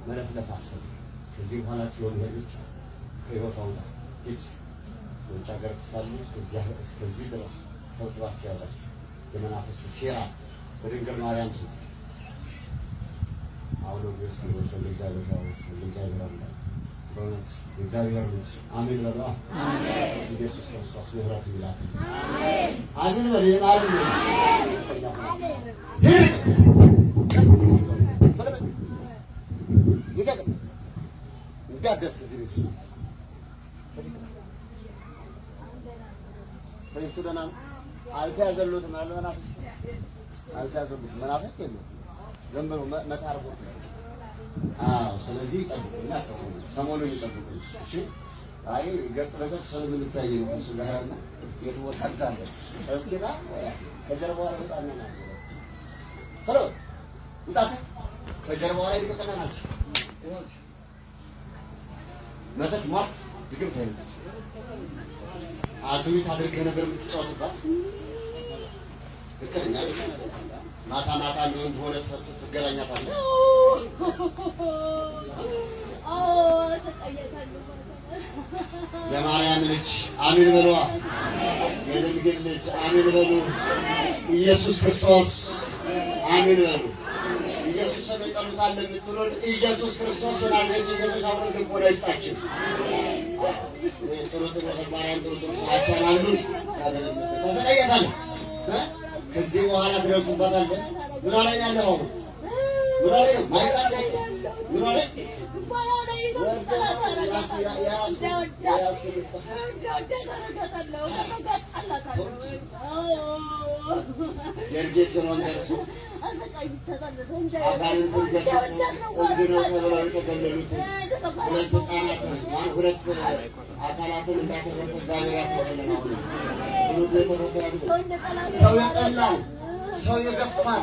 መለፍለፍ አስፈል ከዚህ በኋላ ትሎን ወልጭ ከህይወታው እጅ ወጭ ሀገር ተሳሉ እስከዚህ ድረስ ተጥባች ያዛች የመናፈስ ሴራ በድንግል ማርያም ስም አሁን ወይስ ወሰን እግዚአብሔር አምላክ በእውነት እግዚአብሔር ልጅ አሜን በሉ። አሜን። ኢየሱስ ክርስቶስ ምህረት ይላል። አሜን። አሜን በሉ። እንዳደርስ እዚህ ቤት ውስጥ ፈይቱ ደህና ነው። አልተያዘሉትም አለ መናፍስት አልተያዘሉትም መናፍስት የለም ዝም ብሎ መታርቦ ስለዚህ ይጠብቁና ሰሞኑን ይጠብቁ። እሺ አይ ገጽ ለገጽ ስለምንታይ ነው እሱ ጋርና የተወጣጣለ እስኪና ከጀርባው ላይ ወጣና ሄሎ ውጣት ከጀርባው ላይ ተቀናናች መተት ማት ድግም ታይም አዙሪት አድርገህ ነበር የምትጫወትባት እከኛ ማታ ማታ እንደሆነ ሆነ ትገናኛታለህ። የማርያም ልጅ አሜን በሉ። የድንግል ልጅ አሜን በሉ። ኢየሱስ ክርስቶስ አሜን በሉ። ኢየሱስ ሰጠሉታል ለምትሉን ኢየሱስ ክርስቶስ ናዝሬት ኢየሱስ አብረን ልቦና ይስጣችን። ጥሩ ጥሩ ሰባራን ጥሩ ጥሩ ሳይሰናሉ ተሰቃየታለህ። ከዚህ በኋላ ትደርሱበታለህ። ምን አለ ያለው ምን አለ ማይቃል ምን አለ የርጌስ ነው እንደሱ ሰው የገፋን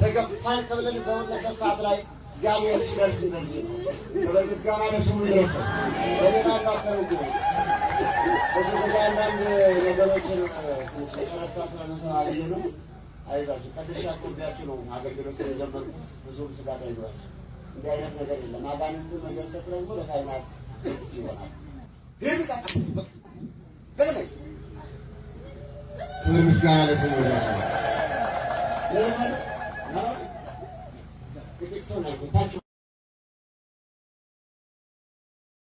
ተገፋን ተብለን በወጣበት ሰዓት ላይ እግዚአብሔር ሲደርስ እንደዚህ ነው። በምስጋና ለስሙ ይድረስ። በሌላ እንዳትረዱ በዚህ አንዳንድ ነገሮችን ተረታ ስለመሰለኝ ነው። አይዛችሁ ቅዱስ ያቆርዳችሁ ነው አገልግሎት የጀመርኩት። ብዙም ስጋት አይዟችሁ። እንዲህ አይነት ነገር የለም። አጋንንትን መገሰጽ ደግሞ ለካህናት ይሆናል። ክብር ምስጋና ለስሙ ይድረስ። ለምን ነው ጥቂት ሰው ነው